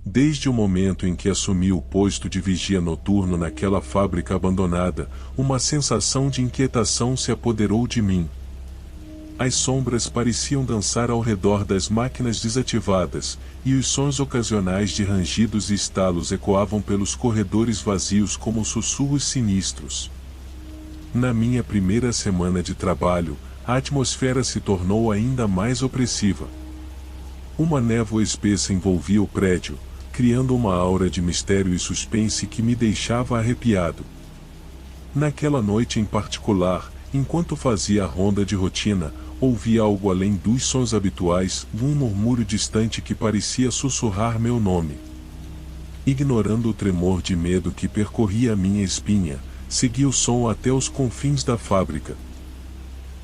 Desde o momento em que assumi o posto de vigia noturno naquela fábrica abandonada, uma sensação de inquietação se apoderou de mim. As sombras pareciam dançar ao redor das máquinas desativadas, e os sons ocasionais de rangidos e estalos ecoavam pelos corredores vazios como sussurros sinistros. Na minha primeira semana de trabalho, a atmosfera se tornou ainda mais opressiva. Uma névoa espessa envolvia o prédio, criando uma aura de mistério e suspense que me deixava arrepiado. Naquela noite em particular, enquanto fazia a ronda de rotina, ouvi algo além dos sons habituais, um murmúrio distante que parecia sussurrar meu nome. Ignorando o tremor de medo que percorria a minha espinha, segui o som até os confins da fábrica.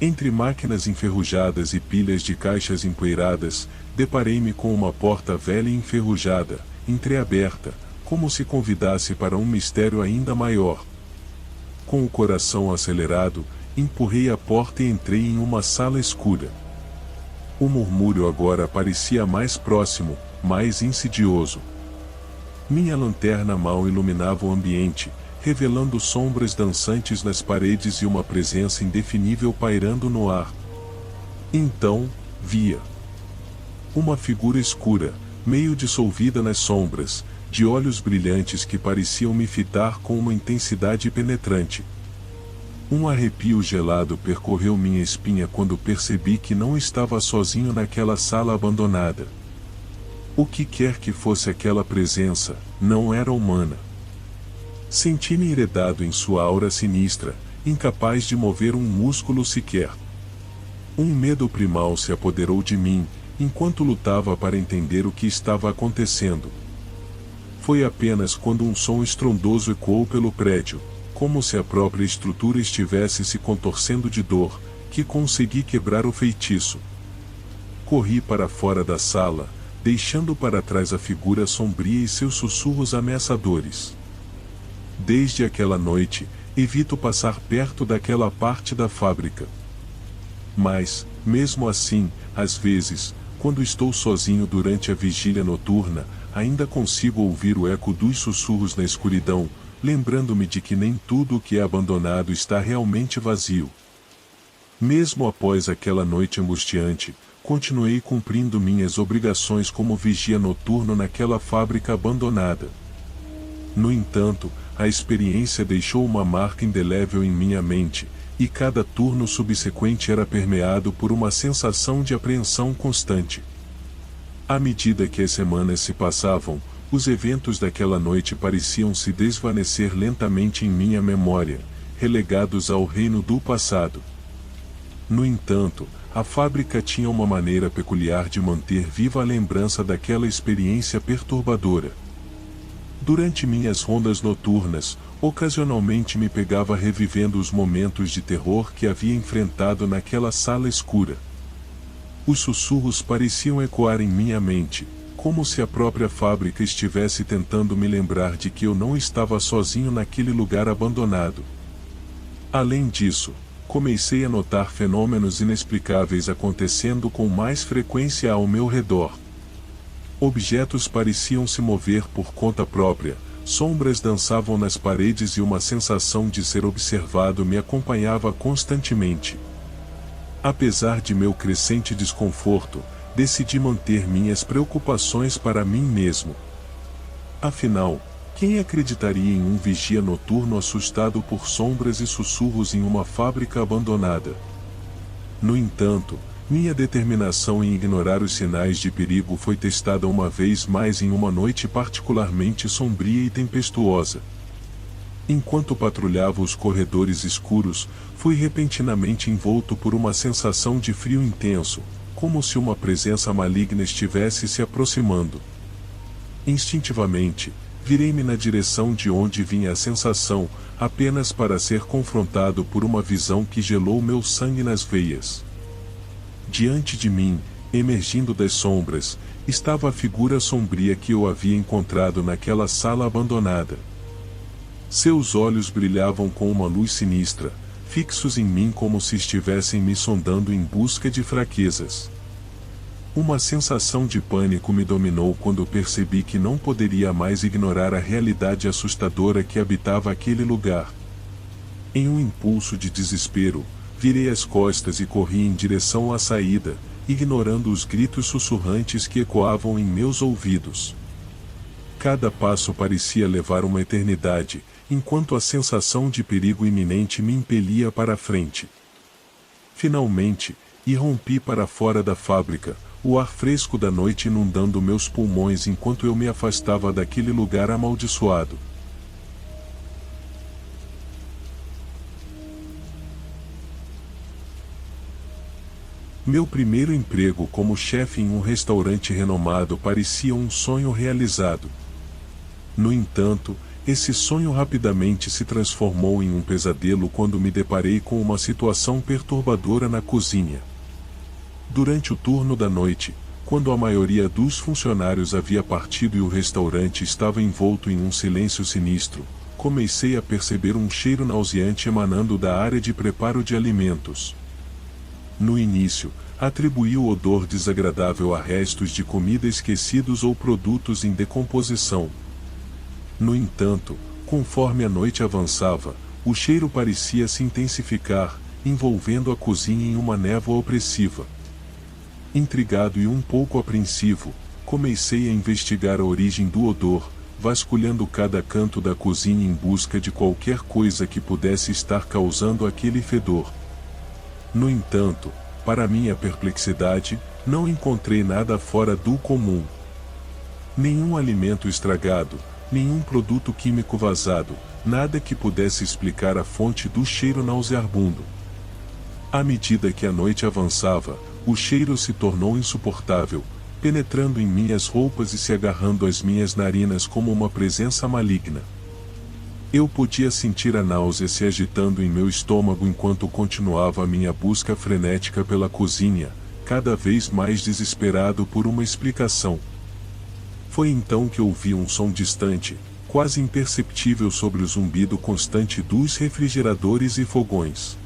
Entre máquinas enferrujadas e pilhas de caixas empoeiradas, deparei-me com uma porta velha e enferrujada, entreaberta, como se convidasse para um mistério ainda maior. Com o coração acelerado, empurrei a porta e entrei em uma sala escura. O murmúrio agora parecia mais próximo, mais insidioso. Minha lanterna mal iluminava o ambiente, revelando sombras dançantes nas paredes e uma presença indefinível pairando no ar. Então, via uma figura escura, meio dissolvida nas sombras, de olhos brilhantes que pareciam me fitar com uma intensidade penetrante. Um arrepio gelado percorreu minha espinha quando percebi que não estava sozinho naquela sala abandonada. O que quer que fosse aquela presença, não era humana. Senti-me enredado em sua aura sinistra, incapaz de mover um músculo sequer. Um medo primal se apoderou de mim, enquanto lutava para entender o que estava acontecendo. Foi apenas quando um som estrondoso ecoou pelo prédio, como se a própria estrutura estivesse se contorcendo de dor, que consegui quebrar o feitiço. Corri para fora da sala, deixando para trás a figura sombria e seus sussurros ameaçadores. Desde aquela noite, evito passar perto daquela parte da fábrica. Mas, mesmo assim, às vezes, quando estou sozinho durante a vigília noturna, ainda consigo ouvir o eco dos sussurros na escuridão, lembrando-me de que nem tudo o que é abandonado está realmente vazio. Mesmo após aquela noite angustiante, continuei cumprindo minhas obrigações como vigia noturno naquela fábrica abandonada. No entanto, a experiência deixou uma marca indelével em minha mente, e cada turno subsequente era permeado por uma sensação de apreensão constante. À medida que as semanas se passavam, os eventos daquela noite pareciam se desvanecer lentamente em minha memória, relegados ao reino do passado. No entanto, a fábrica tinha uma maneira peculiar de manter viva a lembrança daquela experiência perturbadora. Durante minhas rondas noturnas, ocasionalmente me pegava revivendo os momentos de terror que havia enfrentado naquela sala escura. Os sussurros pareciam ecoar em minha mente, como se a própria fábrica estivesse tentando me lembrar de que eu não estava sozinho naquele lugar abandonado. Além disso, comecei a notar fenômenos inexplicáveis acontecendo com mais frequência ao meu redor. Objetos pareciam se mover por conta própria, sombras dançavam nas paredes e uma sensação de ser observado me acompanhava constantemente. Apesar de meu crescente desconforto, decidi manter minhas preocupações para mim mesmo. Afinal, quem acreditaria em um vigia noturno assustado por sombras e sussurros em uma fábrica abandonada? No entanto, minha determinação em ignorar os sinais de perigo foi testada uma vez mais em uma noite particularmente sombria e tempestuosa. Enquanto patrulhava os corredores escuros, fui repentinamente envolto por uma sensação de frio intenso, como se uma presença maligna estivesse se aproximando. Instintivamente, virei-me na direção de onde vinha a sensação, apenas para ser confrontado por uma visão que gelou meu sangue nas veias. Diante de mim, emergindo das sombras, estava a figura sombria que eu havia encontrado naquela sala abandonada. Seus olhos brilhavam com uma luz sinistra, fixos em mim como se estivessem me sondando em busca de fraquezas. Uma sensação de pânico me dominou quando percebi que não poderia mais ignorar a realidade assustadora que habitava aquele lugar. Em um impulso de desespero, virei as costas e corri em direção à saída, ignorando os gritos sussurrantes que ecoavam em meus ouvidos. Cada passo parecia levar uma eternidade, enquanto a sensação de perigo iminente me impelia para a frente. Finalmente, irrompi para fora da fábrica, o ar fresco da noite inundando meus pulmões enquanto eu me afastava daquele lugar amaldiçoado. Meu primeiro emprego como chefe em um restaurante renomado parecia um sonho realizado. No entanto, esse sonho rapidamente se transformou em um pesadelo quando me deparei com uma situação perturbadora na cozinha. Durante o turno da noite, quando a maioria dos funcionários havia partido e o restaurante estava envolto em um silêncio sinistro, comecei a perceber um cheiro nauseante emanando da área de preparo de alimentos. No início, atribuí o odor desagradável a restos de comida esquecidos ou produtos em decomposição. No entanto, conforme a noite avançava, o cheiro parecia se intensificar, envolvendo a cozinha em uma névoa opressiva. Intrigado e um pouco apreensivo, comecei a investigar a origem do odor, vasculhando cada canto da cozinha em busca de qualquer coisa que pudesse estar causando aquele fedor. No entanto, para minha perplexidade, não encontrei nada fora do comum. Nenhum alimento estragado, nenhum produto químico vazado, nada que pudesse explicar a fonte do cheiro nauseabundo. À medida que a noite avançava, o cheiro se tornou insuportável, penetrando em minhas roupas e se agarrando às minhas narinas como uma presença maligna. Eu podia sentir a náusea se agitando em meu estômago enquanto continuava a minha busca frenética pela cozinha, cada vez mais desesperado por uma explicação. Foi então que ouvi um som distante, quase imperceptível sobre o zumbido constante dos refrigeradores e fogões.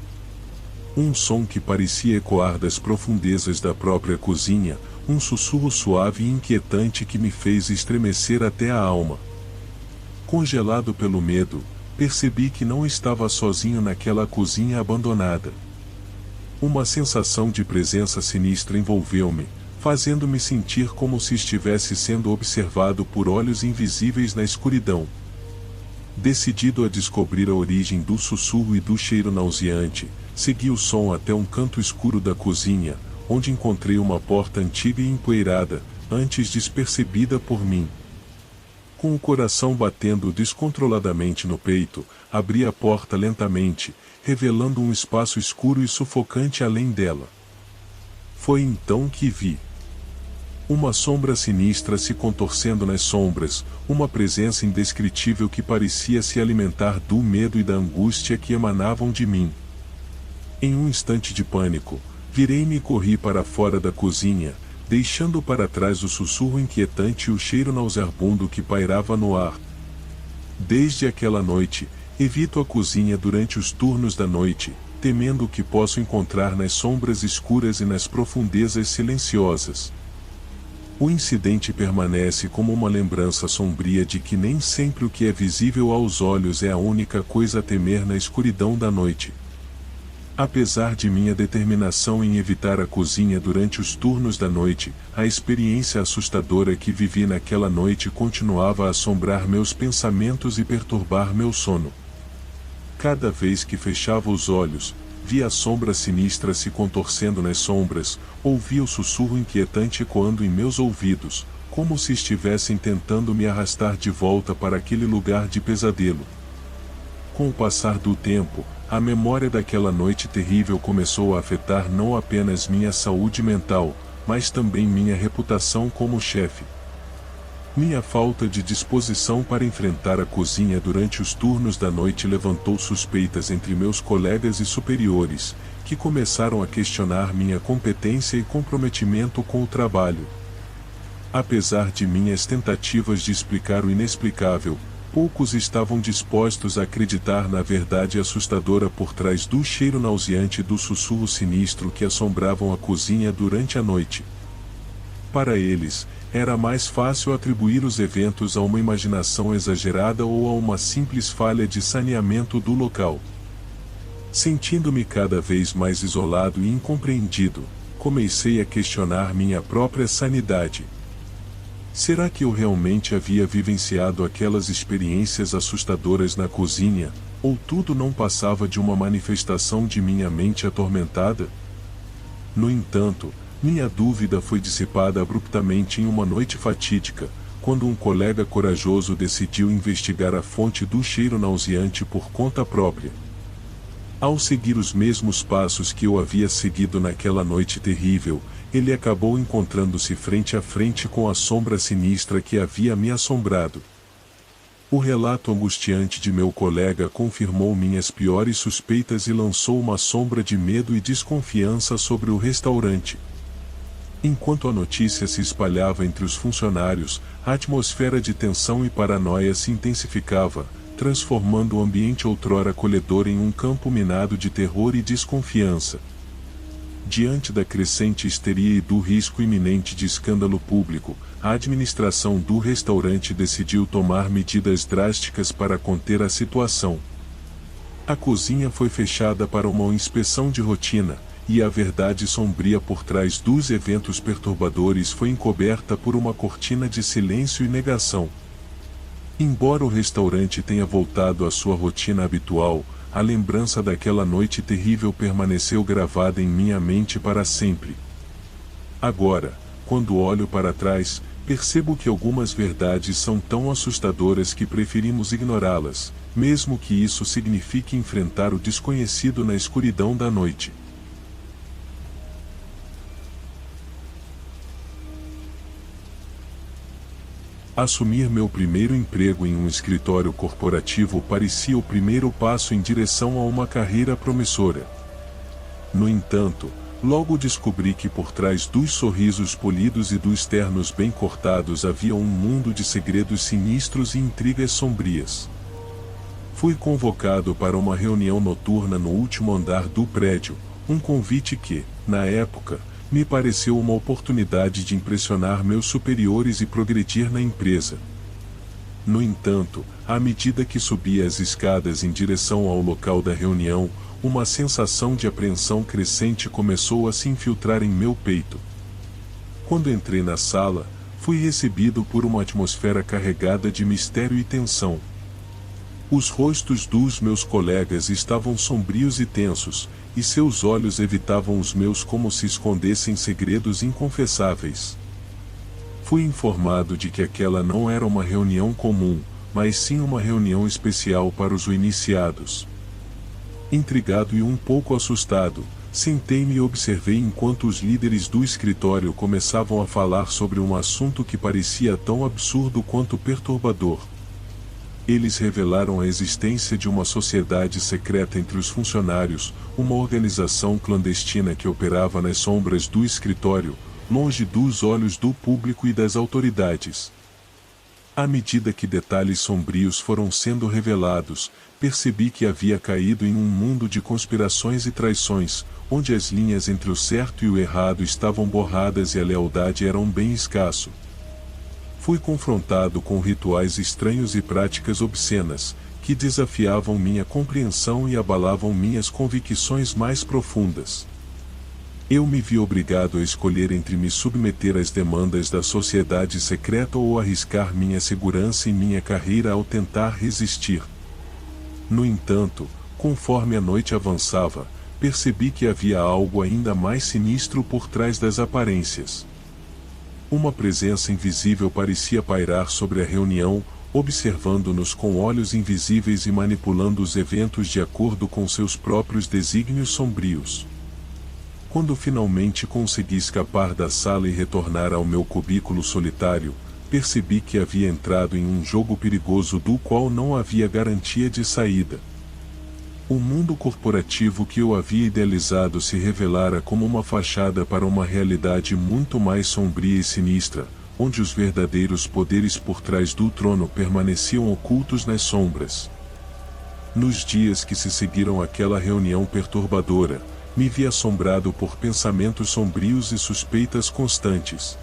Um som que parecia ecoar das profundezas da própria cozinha, um sussurro suave e inquietante que me fez estremecer até a alma. Congelado pelo medo, percebi que não estava sozinho naquela cozinha abandonada. Uma sensação de presença sinistra envolveu-me, fazendo-me sentir como se estivesse sendo observado por olhos invisíveis na escuridão. Decidido a descobrir a origem do sussurro e do cheiro nauseante, segui o som até um canto escuro da cozinha, onde encontrei uma porta antiga e empoeirada, antes despercebida por mim. Com o coração batendo descontroladamente no peito, abri a porta lentamente, revelando um espaço escuro e sufocante além dela. Foi então que vi uma sombra sinistra se contorcendo nas sombras, uma presença indescritível que parecia se alimentar do medo e da angústia que emanavam de mim. Em um instante de pânico, virei-me e corri para fora da cozinha, deixando para trás o sussurro inquietante e o cheiro nauseabundo que pairava no ar. Desde aquela noite, evito a cozinha durante os turnos da noite, temendo o que posso encontrar nas sombras escuras e nas profundezas silenciosas. O incidente permanece como uma lembrança sombria de que nem sempre o que é visível aos olhos é a única coisa a temer na escuridão da noite. Apesar de minha determinação em evitar a cozinha durante os turnos da noite, a experiência assustadora que vivi naquela noite continuava a assombrar meus pensamentos e perturbar meu sono. Cada vez que fechava os olhos, via a sombra sinistra se contorcendo nas sombras, ouvia o sussurro inquietante ecoando em meus ouvidos, como se estivessem tentando me arrastar de volta para aquele lugar de pesadelo. Com o passar do tempo, a memória daquela noite terrível começou a afetar não apenas minha saúde mental, mas também minha reputação como chefe. Minha falta de disposição para enfrentar a cozinha durante os turnos da noite levantou suspeitas entre meus colegas e superiores, que começaram a questionar minha competência e comprometimento com o trabalho. Apesar de minhas tentativas de explicar o inexplicável, poucos estavam dispostos a acreditar na verdade assustadora por trás do cheiro nauseante e do sussurro sinistro que assombravam a cozinha durante a noite. Para eles, era mais fácil atribuir os eventos a uma imaginação exagerada ou a uma simples falha de saneamento do local. Sentindo-me cada vez mais isolado e incompreendido, comecei a questionar minha própria sanidade. Será que eu realmente havia vivenciado aquelas experiências assustadoras na cozinha, ou tudo não passava de uma manifestação de minha mente atormentada? No entanto, minha dúvida foi dissipada abruptamente em uma noite fatídica, quando um colega corajoso decidiu investigar a fonte do cheiro nauseante por conta própria. Ao seguir os mesmos passos que eu havia seguido naquela noite terrível, ele acabou encontrando-se frente a frente com a sombra sinistra que havia me assombrado. O relato angustiante de meu colega confirmou minhas piores suspeitas e lançou uma sombra de medo e desconfiança sobre o restaurante. Enquanto a notícia se espalhava entre os funcionários, a atmosfera de tensão e paranoia se intensificava, transformando o ambiente outrora acolhedor em um campo minado de terror e desconfiança. Diante da crescente histeria e do risco iminente de escândalo público, a administração do restaurante decidiu tomar medidas drásticas para conter a situação. A cozinha foi fechada para uma inspeção de rotina, e a verdade sombria por trás dos eventos perturbadores foi encoberta por uma cortina de silêncio e negação. Embora o restaurante tenha voltado à sua rotina habitual, a lembrança daquela noite terrível permaneceu gravada em minha mente para sempre. Agora, quando olho para trás, percebo que algumas verdades são tão assustadoras que preferimos ignorá-las, mesmo que isso signifique enfrentar o desconhecido na escuridão da noite. Assumir meu primeiro emprego em um escritório corporativo parecia o primeiro passo em direção a uma carreira promissora. No entanto, logo descobri que por trás dos sorrisos polidos e dos ternos bem cortados havia um mundo de segredos sinistros e intrigas sombrias. Fui convocado para uma reunião noturna no último andar do prédio, um convite que, na época, me pareceu uma oportunidade de impressionar meus superiores e progredir na empresa. No entanto, à medida que subia as escadas em direção ao local da reunião, uma sensação de apreensão crescente começou a se infiltrar em meu peito. Quando entrei na sala, fui recebido por uma atmosfera carregada de mistério e tensão. Os rostos dos meus colegas estavam sombrios e tensos, e seus olhos evitavam os meus como se escondessem segredos inconfessáveis. Fui informado de que aquela não era uma reunião comum, mas sim uma reunião especial para os iniciados. Intrigado e um pouco assustado, sentei-me e observei enquanto os líderes do escritório começavam a falar sobre um assunto que parecia tão absurdo quanto perturbador. Eles revelaram a existência de uma sociedade secreta entre os funcionários, uma organização clandestina que operava nas sombras do escritório, longe dos olhos do público e das autoridades. À medida que detalhes sombrios foram sendo revelados, percebi que havia caído em um mundo de conspirações e traições, onde as linhas entre o certo e o errado estavam borradas e a lealdade era um bem escasso. Fui confrontado com rituais estranhos e práticas obscenas, que desafiavam minha compreensão e abalavam minhas convicções mais profundas. Eu me vi obrigado a escolher entre me submeter às demandas da sociedade secreta ou arriscar minha segurança e minha carreira ao tentar resistir. No entanto, conforme a noite avançava, percebi que havia algo ainda mais sinistro por trás das aparências. Uma presença invisível parecia pairar sobre a reunião, observando-nos com olhos invisíveis e manipulando os eventos de acordo com seus próprios desígnios sombrios. Quando finalmente consegui escapar da sala e retornar ao meu cubículo solitário, percebi que havia entrado em um jogo perigoso do qual não havia garantia de saída. O mundo corporativo que eu havia idealizado se revelara como uma fachada para uma realidade muito mais sombria e sinistra, onde os verdadeiros poderes por trás do trono permaneciam ocultos nas sombras. Nos dias que se seguiram àquela reunião perturbadora, me vi assombrado por pensamentos sombrios e suspeitas constantes.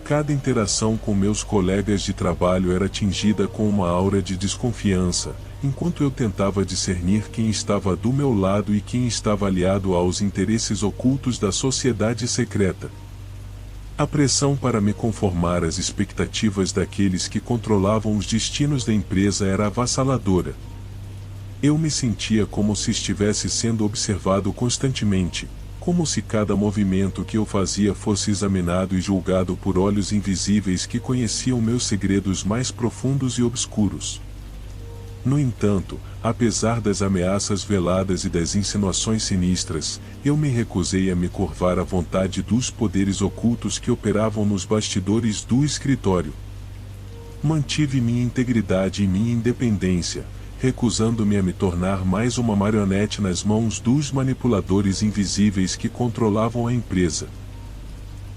Cada interação com meus colegas de trabalho era tingida com uma aura de desconfiança, enquanto eu tentava discernir quem estava do meu lado e quem estava aliado aos interesses ocultos da sociedade secreta. A pressão para me conformar às expectativas daqueles que controlavam os destinos da empresa era avassaladora. Eu me sentia como se estivesse sendo observado constantemente, como se cada movimento que eu fazia fosse examinado e julgado por olhos invisíveis que conheciam meus segredos mais profundos e obscuros. No entanto, apesar das ameaças veladas e das insinuações sinistras, eu me recusei a me curvar à vontade dos poderes ocultos que operavam nos bastidores do escritório. Mantive minha integridade e minha independência, recusando-me a me tornar mais uma marionete nas mãos dos manipuladores invisíveis que controlavam a empresa.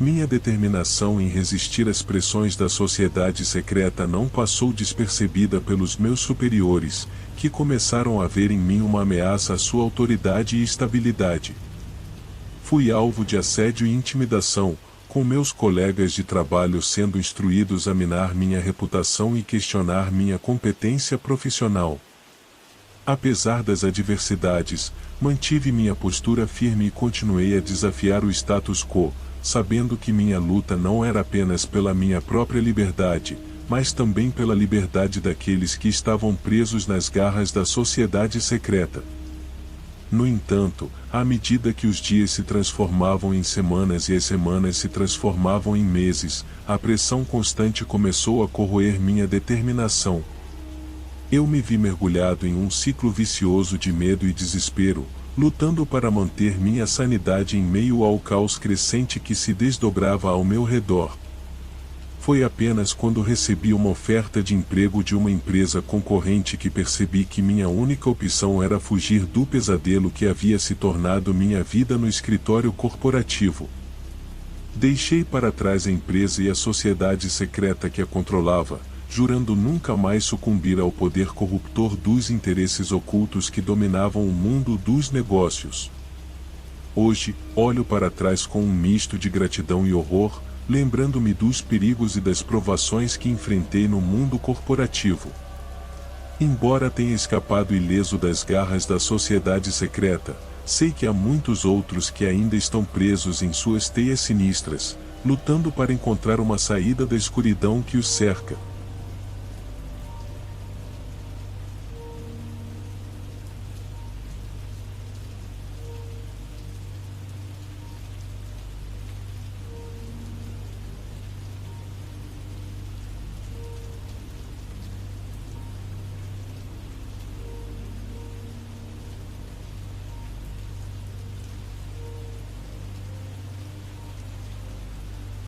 Minha determinação em resistir às pressões da sociedade secreta não passou despercebida pelos meus superiores, que começaram a ver em mim uma ameaça à sua autoridade e estabilidade. Fui alvo de assédio e intimidação, com meus colegas de trabalho sendo instruídos a minar minha reputação e questionar minha competência profissional. Apesar das adversidades, mantive minha postura firme e continuei a desafiar o status quo, sabendo que minha luta não era apenas pela minha própria liberdade, mas também pela liberdade daqueles que estavam presos nas garras da sociedade secreta. No entanto, à medida que os dias se transformavam em semanas e as semanas se transformavam em meses, a pressão constante começou a corroer minha determinação. Eu me vi mergulhado em um ciclo vicioso de medo e desespero, lutando para manter minha sanidade em meio ao caos crescente que se desdobrava ao meu redor. Foi apenas quando recebi uma oferta de emprego de uma empresa concorrente que percebi que minha única opção era fugir do pesadelo que havia se tornado minha vida no escritório corporativo. Deixei para trás a empresa e a sociedade secreta que a controlava, jurando nunca mais sucumbir ao poder corruptor dos interesses ocultos que dominavam o mundo dos negócios. Hoje, olho para trás com um misto de gratidão e horror, lembrando-me dos perigos e das provações que enfrentei no mundo corporativo. Embora tenha escapado ileso das garras da sociedade secreta, sei que há muitos outros que ainda estão presos em suas teias sinistras, lutando para encontrar uma saída da escuridão que os cerca.